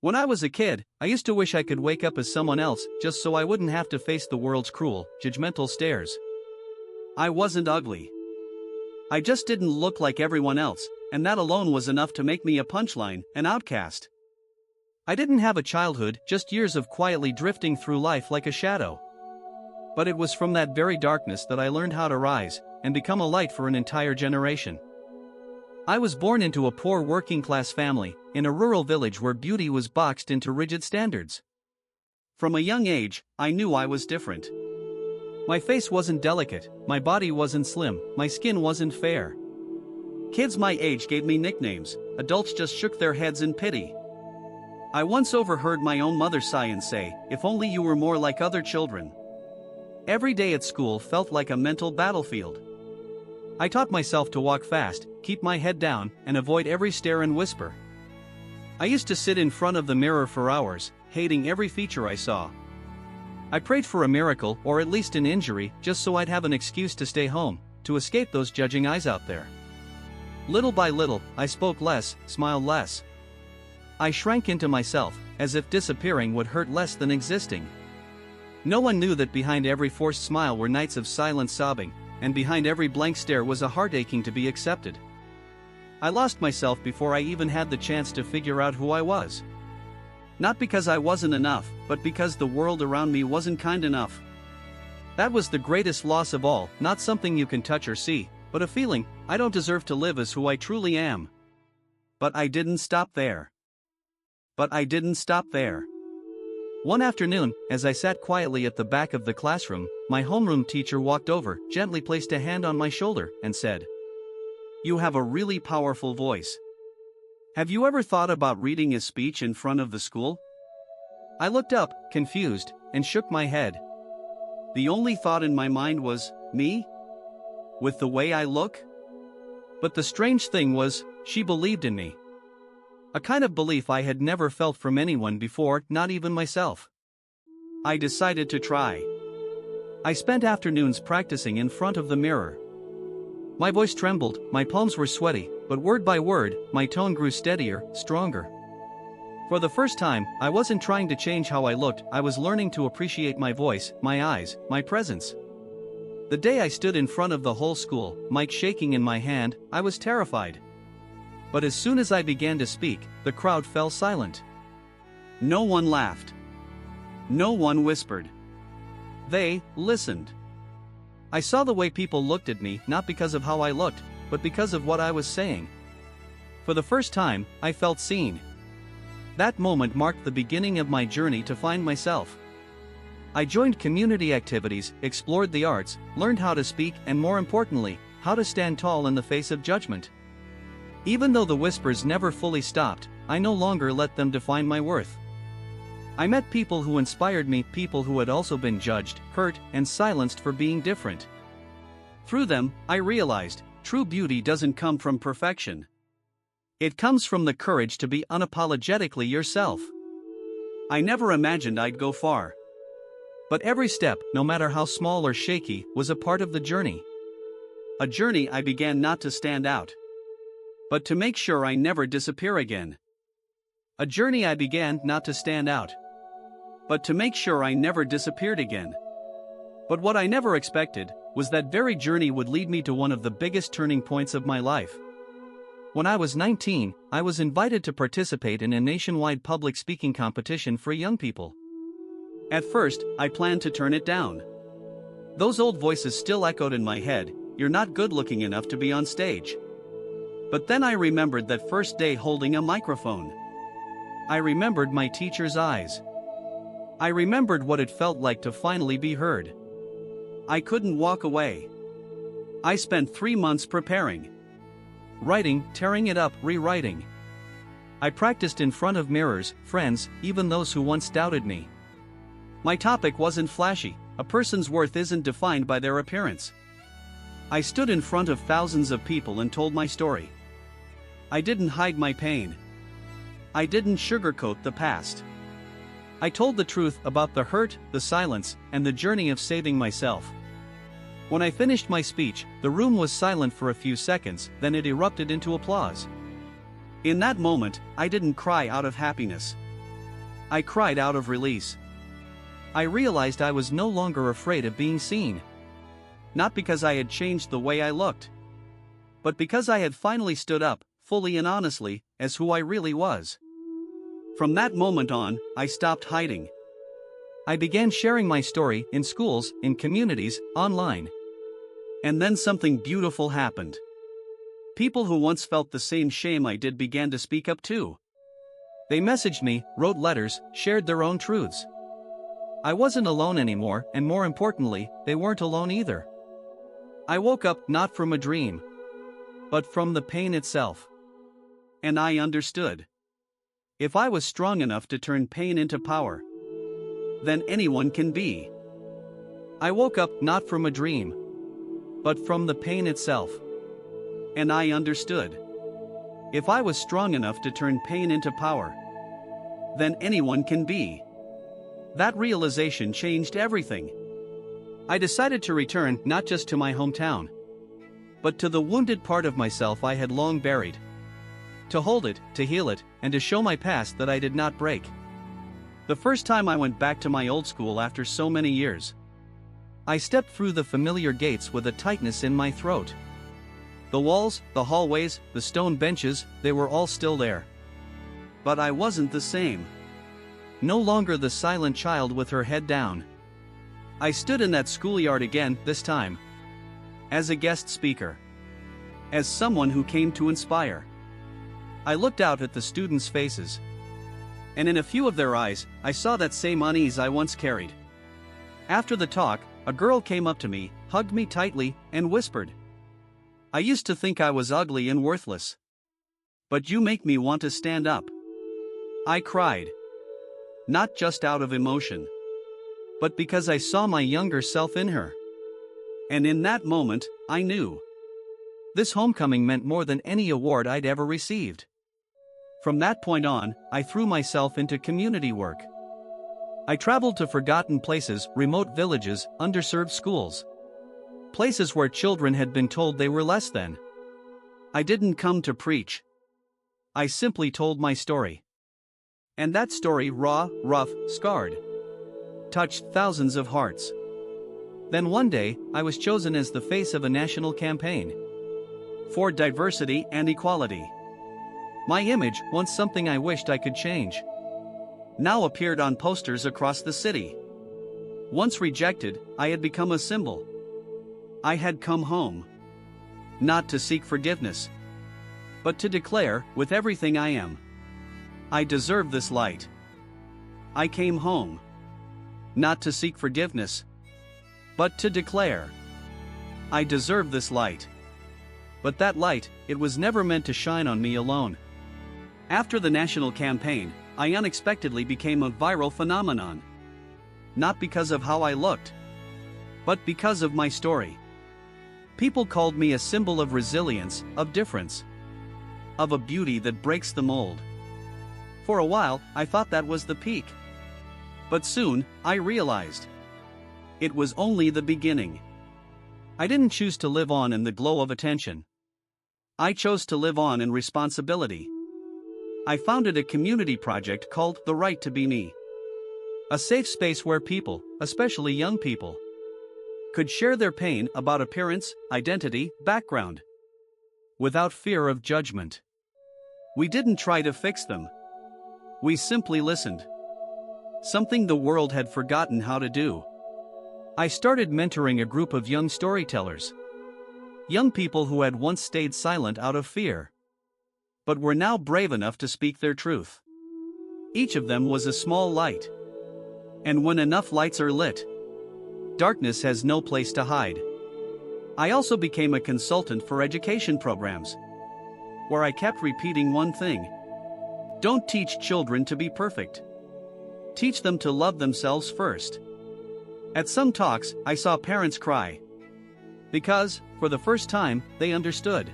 When I was a kid, I used to wish I could wake up as someone else just so I wouldn't have to face the world's cruel, judgmental stares. I wasn't ugly. I just didn't look like everyone else, and that alone was enough to make me a punchline, an outcast. I didn't have a childhood, just years of quietly drifting through life like a shadow. But it was from that very darkness that I learned how to rise and become a light for an entire generation. I was born into a poor working-class family, in a rural village where beauty was boxed into rigid standards. From a young age, I knew I was different. My face wasn't delicate, my body wasn't slim, my skin wasn't fair. Kids my age gave me nicknames, adults just shook their heads in pity. I once overheard my own mother sigh and say, "If only you were more like other children." Every day at school felt like a mental battlefield. I taught myself to walk fast, keep my head down, and avoid every stare and whisper. I used to sit in front of the mirror for hours, hating every feature I saw. I prayed for a miracle or at least an injury just so I'd have an excuse to stay home, to escape those judging eyes out there. Little by little, I spoke less, smiled less. I shrank into myself, as if disappearing would hurt less than existing. No one knew that behind every forced smile were nights of silent sobbing, and behind every blank stare was a heart aching to be accepted. I lost myself before I even had the chance to figure out who I was. Not because I wasn't enough, but because the world around me wasn't kind enough. That was the greatest loss of all, not something you can touch or see, but a feeling, I don't deserve to live as who I truly am. But I didn't stop there. One afternoon, as I sat quietly at the back of the classroom, my homeroom teacher walked over, gently placed a hand on my shoulder, and said, "You have a really powerful voice. Have you ever thought about reading a speech in front of the school?" I looked up, confused, and shook my head. The only thought in my mind was, me? With the way I look? But the strange thing was, she believed in me. A kind of belief I had never felt from anyone before, not even myself. I decided to try. I spent afternoons practicing in front of the mirror. My voice trembled, my palms were sweaty, but word by word, my tone grew steadier, stronger. For the first time, I wasn't trying to change how I looked, I was learning to appreciate my voice, my eyes, my presence. The day I stood in front of the whole school, mic shaking in my hand, I was terrified. But as soon as I began to speak, the crowd fell silent. No one laughed. No one whispered. They listened. I saw the way people looked at me, not because of how I looked, but because of what I was saying. For the first time, I felt seen. That moment marked the beginning of my journey to find myself. I joined community activities, explored the arts, learned how to speak, and more importantly, how to stand tall in the face of judgment. Even though the whispers never fully stopped, I no longer let them define my worth. I met people who inspired me, people who had also been judged, hurt, and silenced for being different. Through them, I realized, true beauty doesn't come from perfection. It comes from the courage to be unapologetically yourself. I never imagined I'd go far. But every step, no matter how small or shaky, was a part of the journey. A journey I began not to stand out, but to make sure I never disappear again. A journey I began not to stand out, but to make sure I never disappeared again. But what I never expected was that very journey would lead me to one of the biggest turning points of my life. When I was 19, I was invited to participate in a nationwide public speaking competition for young people. At first, I planned to turn it down. Those old voices still echoed in my head, "You're not good looking enough to be on stage." But then I remembered that first day holding a microphone. I remembered my teacher's eyes. I remembered what it felt like to finally be heard. I couldn't walk away. I spent 3 months preparing. Writing, tearing it up, rewriting. I practiced in front of mirrors, friends, even those who once doubted me. My topic wasn't flashy. A person's worth isn't defined by their appearance. I stood in front of thousands of people and told my story. I didn't hide my pain. I didn't sugarcoat the past. I told the truth about the hurt, the silence, and the journey of saving myself. When I finished my speech, the room was silent for a few seconds, then it erupted into applause. In that moment, I didn't cry out of happiness. I cried out of release. I realized I was no longer afraid of being seen. Not because I had changed the way I looked, but because I had finally stood up, fully and honestly, as who I really was. From that moment on, I stopped hiding. I began sharing my story in schools, in communities, online. And then something beautiful happened. People who once felt the same shame I did began to speak up too. They messaged me, wrote letters, shared their own truths. I wasn't alone anymore, and more importantly, they weren't alone either. I woke up not from a dream, but from the pain itself. And I understood. If I was strong enough to turn pain into power, then anyone can be. I woke up not from a dream, but from the pain itself. And I understood. If I was strong enough to turn pain into power, then anyone can be. That realization changed everything. I decided to return not just to my hometown, but to the wounded part of myself I had long buried. To hold it, to heal it, and to show my past that I did not break. The first time I went back to my old school after so many years, I stepped through the familiar gates with a tightness in my throat. The walls, the hallways, the stone benches, they were all still there. But I wasn't the same. No longer the silent child with her head down. I stood in that schoolyard again, this time as a guest speaker. As someone who came to inspire. I looked out at the students' faces. And in a few of their eyes, I saw that same unease I once carried. After the talk, a girl came up to me, hugged me tightly, and whispered, "I used to think I was ugly and worthless. But you make me want to stand up." I cried. Not just out of emotion, but because I saw my younger self in her. And in that moment, I knew. This homecoming meant more than any award I'd ever received. From that point on, I threw myself into community work. I traveled to forgotten places, remote villages, underserved schools. Places where children had been told they were less than. I didn't come to preach. I simply told my story. And that story, raw, rough, scarred, touched thousands of hearts. Then one day, I was chosen as the face of a national campaign for diversity and equality. My image, once something I wished I could change, now appeared on posters across the city. Once rejected, I had become a symbol. I had come home. Not to seek forgiveness, but to declare, with everything I am, I deserve this light. I came home. Not to seek forgiveness, but to declare, I deserve this light. But that light, it was never meant to shine on me alone. After the national campaign, I unexpectedly became a viral phenomenon. Not because of how I looked, but because of my story. People called me a symbol of resilience, of difference, of a beauty that breaks the mold. For a while, I thought that was the peak. But soon, I realized it was only the beginning. I didn't choose to live on in the glow of attention. I chose to live on in responsibility. I founded a community project called The Right to Be Me. A safe space where people, especially young people, could share their pain about appearance, identity, background, without fear of judgment. We didn't try to fix them. We simply listened. Something the world had forgotten how to do. I started mentoring a group of young storytellers. Young people who had once stayed silent out of fear, but were now brave enough to speak their truth. Each of them was a small light. And when enough lights are lit, darkness has no place to hide. I also became a consultant for education programs, where I kept repeating one thing: don't teach children to be perfect. Teach them to love themselves first. At some talks, I saw parents cry. Because, for the first time, they understood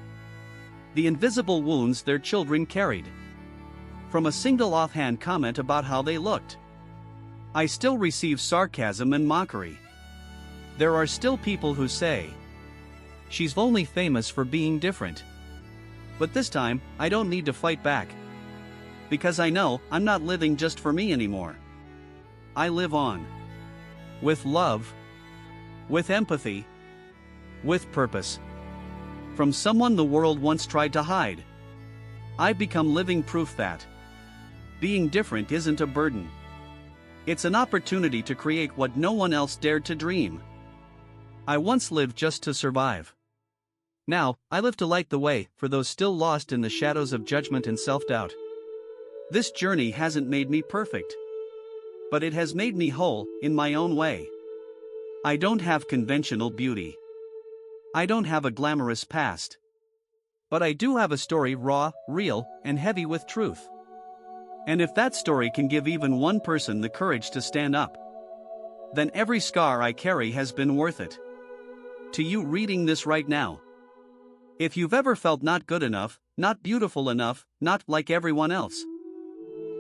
the invisible wounds their children carried. From a single offhand comment about how they looked, I still receive sarcasm and mockery. There are still people who say, "She's only famous for being different." But this time, I don't need to fight back. Because I know I'm not living just for me anymore. I live on. With love. With empathy. With purpose. From someone the world once tried to hide. I've become living proof that being different isn't a burden. It's an opportunity to create what no one else dared to dream. I once lived just to survive. Now, I live to light the way for those still lost in the shadows of judgment and self-doubt. This journey hasn't made me perfect. But it has made me whole, in my own way. I don't have conventional beauty. I don't have a glamorous past. But I do have a story raw, real, and heavy with truth. And if that story can give even one person the courage to stand up, then every scar I carry has been worth it. To you reading this right now. If you've ever felt not good enough, not beautiful enough, not like everyone else,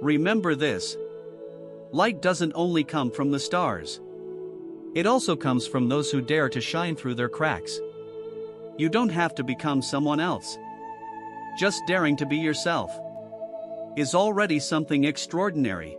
remember this. Light doesn't only come from the stars. It also comes from those who dare to shine through their cracks. You don't have to become someone else. Just daring to be yourself is already something extraordinary.